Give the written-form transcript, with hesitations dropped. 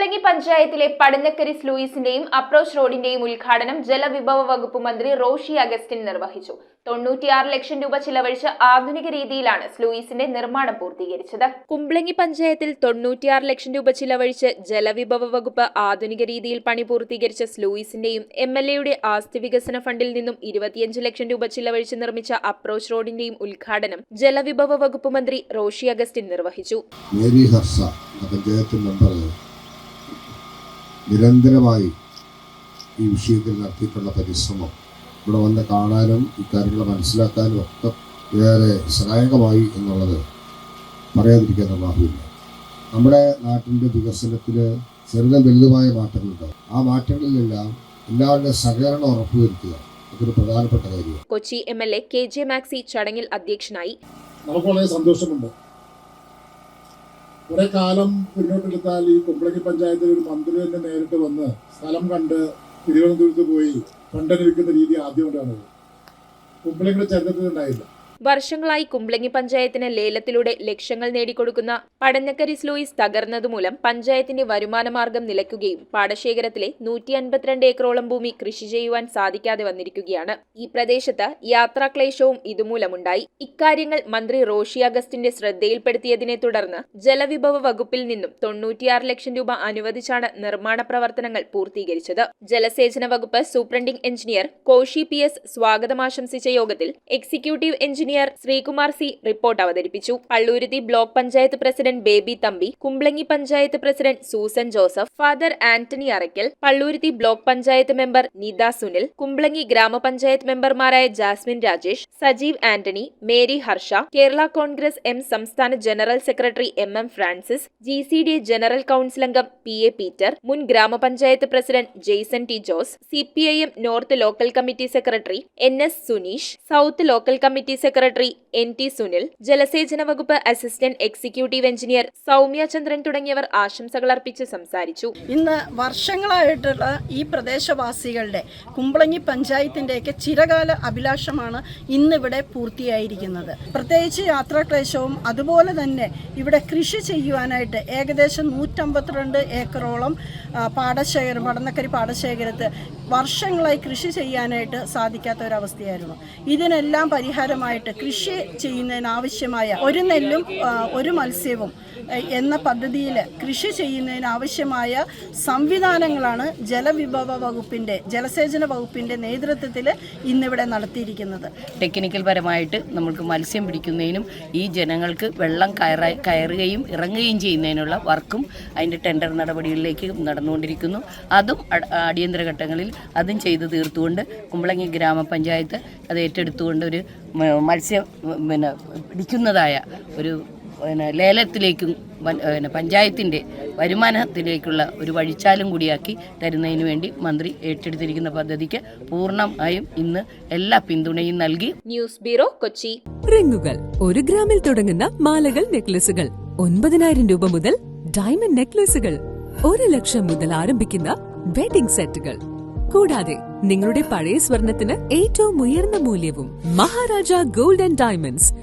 കുംബ്ലങ്ങി പഞ്ചായത്തിലെ പടന്നക്കരി സ്ലൂയിസിന്റെയും അപ്രോച്ച് റോഡിന്റെയും ഉദ്ഘാടനം ജലവിഭവ വകുപ്പ് മന്ത്രി റോഷി അഗസ്റ്റിൻ നിർവഹിച്ചു. 96 ലക്ഷം രൂപ ചിലവഴിച്ച് ആധുനിക രീതിയിലാണ് സ്ലൂയിസിന്റെ നിർമ്മാണം പൂർത്തീകരിച്ചത്. കുംബ്ലങ്ങി പഞ്ചായത്തിൽ 96 ലക്ഷം രൂപ ചിലവഴിച്ച് ജലവിഭവ വകുപ്പ് ആധുനിക രീതിയിൽ പണി പൂർത്തീകരിച്ച സ്ലൂയിസിന്റെയും MLAയുടെ ആസ്തി വികസന ഫണ്ടിൽ നിന്നും 25 ലക്ഷം രൂപ ചിലവഴിച്ച് നിർമ്മിച്ച അപ്രോച്ച് റോഡിന്റെയും ഉദ്ഘാടനം ജലവിഭവ വകുപ്പ് മന്ത്രി റോഷി അഗസ്റ്റിൻ നിർവഹിച്ചു. നിരന്തരമായി ഈ വിഷയത്തിൽ നടത്തിയിട്ടുള്ള പരിശ്രമം ഇവിടെ വന്ന് കാണാനും ഇക്കാര്യങ്ങൾ മനസ്സിലാക്കാനും ഒക്കെ ഏറെ സഹായകമായി എന്നുള്ളത് പറയാതിരിക്കാൻ നിർവാഹമില്ല. നമ്മുടെ നാട്ടിൻ്റെ വികസനത്തിൽ ചെറുതും വലുതുമായ മാറ്റങ്ങളുണ്ടാകും. ആ മാറ്റങ്ങളിലെല്ലാം എല്ലാവരുടെ സഹകരണം ഉറപ്പുവരുത്തുക അതൊരു പ്രധാനപ്പെട്ട കാര്യമാണ്. കൊച്ചി MLA KJ മാക്സി ചടങ്ങിൽ അധ്യക്ഷനായി. നമുക്ക് വളരെ സന്തോഷമുണ്ട്. കുറെ കാലം മുന്നോട്ടെടുത്താൽ ഈ കുംബ്ലങ്ങി പഞ്ചായത്തിൽ ഒരു മന്ത്രി തന്നെ നേരിട്ട് വന്ന് സ്ഥലം കണ്ട് തിരുവനന്തപുരത്ത് പോയി ഫണ്ടനുവദിക്കുന്ന രീതി ആദ്യമായിട്ടാണ്. കുംബ്ലങ്ങിയുടെ ചരിത്രത്തിൽ ഉണ്ടായില്ല. വർഷങ്ങളായി കുംബ്ലങ്ങി പഞ്ചായത്തിന് ലേലത്തിലൂടെ ലക്ഷങ്ങൾ നേടിക്കൊടുക്കുന്ന പടന്നക്കരി സ്ലൂയിസ് തകർന്നതുമൂലം പഞ്ചായത്തിന്റെ വരുമാന മാർഗം നിലയ്ക്കുകയും പാടശേഖരത്തിലെ 152 ഏക്കറോളം ഭൂമി കൃഷി ചെയ്യുവാൻ സാധിക്കാതെ വന്നിരിക്കുകയാണ്. ഈ പ്രദേശത്ത് യാത്രാക്ലേശവും ഇതുമൂലമുണ്ടായി. ഇക്കാര്യങ്ങൾ മന്ത്രി റോഷി അഗസ്റ്റിന്റെ ശ്രദ്ധയിൽപ്പെടുത്തിയതിനെ തുടർന്ന് ജലവിഭവ വകുപ്പിൽ നിന്നും 96 ലക്ഷം രൂപ അനുവദിച്ചാണ് നിർമ്മാണ പ്രവർത്തനങ്ങൾ പൂർത്തീകരിച്ചത്. ജലസേചന വകുപ്പ് സൂപ്രണ്ടിംഗ് എഞ്ചിനീയർ കോശി PS സ്വാഗതം ആശംസിച്ച യോഗത്തിൽ executive engineer Sreekumar C report അവതരിപ്പിച്ചു. Palluruthy block panchayat president Baby Thampi, Kumbalangi panchayat president Susan Joseph, father Antony Arackal, Palluruthy block panchayat member Nitha Sunil, Kumbalangi grama panchayat മെമ്പർമാരായ Jasmine Rajesh, Sajeev Antony, Mary Harsha, Kerala Congress M സംസ്ഥാന general secretary MM Francis, GCDA general council അംഗം PA പീറ്റർ, മുൻ grama panchayat president Jaison T Jose, CPIM north local committee secretary NS Suneesh, south local committee secretary NT Sunil, ജലസേചന വകുപ്പ് assistant executive engineer Soumya ചന്ദ്രൻ തുടങ്ങിയവർ ആശംസകൾ അർപ്പിച്ച് സംസാരിച്ചു. ഇന്ന് വർഷങ്ങളായിട്ടുള്ള ഈ പ്രദേശവാസികളുടെ കുംബ്ലങ്ങി പഞ്ചായത്തിന്റെയൊക്കെ ചിരകാല അഭിലാഷമാണ് ഇന്നിവിടെ പൂർത്തിയായിരിക്കുന്നത്. പ്രത്യേകിച്ച് യാത്രാക്ലേശവും അതുപോലെ തന്നെ ഇവിടെ കൃഷി ചെയ്യുവാനായിട്ട് ഏകദേശം 152 ഏക്കറോളം പാടശേഖരം പടന്നക്കരി പാടശേഖരത്ത് വർഷങ്ങളായി കൃഷി ചെയ്യാനായിട്ട് സാധിക്കാത്ത ഒരവസ്ഥയായിരുന്നു. ഇതിനെല്ലാം പരിഹാരമായിട്ട് കൃഷി ചെയ്യുന്നതിനാവശ്യമായ ഒരു നെല്ലും ഒരു മത്സ്യവും എന്ന പദ്ധതിയിൽ കൃഷി ചെയ്യുന്നതിനാവശ്യമായ സംവിധാനങ്ങളാണ് ജലവിഭവ വകുപ്പിൻ്റെ ജലസേചന വകുപ്പിൻ്റെ നേതൃത്വത്തിൽ ഇന്നിവിടെ നടത്തിയിരിക്കുന്നത്. ടെക്നിക്കൽ പരമായിട്ട് നമുക്ക് മത്സ്യം പിടിക്കുന്നതിനും ഈ ജനങ്ങൾക്ക് വെള്ളം കയറുകയും ഇറങ്ങുകയും ചെയ്യുന്നതിനുള്ള വർക്കും അതിൻ്റെ ടെൻഡർ നടപടികളിലേക്ക് നടന്നുകൊണ്ടിരിക്കുന്നു. അതും അടിയന്തര ഘട്ടങ്ങളിൽ അതും ചെയ്തു തീർത്തുകൊണ്ട് കുംബ്ലങ്ങി ഗ്രാമപഞ്ചായത്ത് അത് ഏറ്റെടുത്തുകൊണ്ട് ഒരു മത്സ്യം പിടിക്കുന്നതായ ഒരു ലേലത്തിലേക്കും പഞ്ചായത്തിൻ്റെ വരുമാനത്തിലേക്കുള്ള ഒരു വഴിച്ചാലും കൂടിയാക്കി തരുന്നതിന് വേണ്ടി മന്ത്രി ഏറ്റെടുത്തിരിക്കുന്ന പദ്ധതിക്ക് പൂർണ്ണമായും ഇന്ന് എല്ലാ പിന്തുണയും നൽകി. News bureau, Kochi. റിങ്ങുകൾ 1 ഗ്രാമിൽ തുടങ്ങുന്ന മാലകൾ, നെക്ലസുകൾ 9,000 രൂപ മുതൽ ഡയമണ്ട് നെക്ലസുകൾ 1 ലക്ഷം മുതൽ ആരംഭിക്കുന്ന വെഡിംഗ് സെറ്റുകൾ, കൂടാതെ നിങ്ങളുടെ പഴയ സ്വർണത്തിന് ഏറ്റവും ഉയർന്ന മൂല്യവും. Maharaja gold and diamonds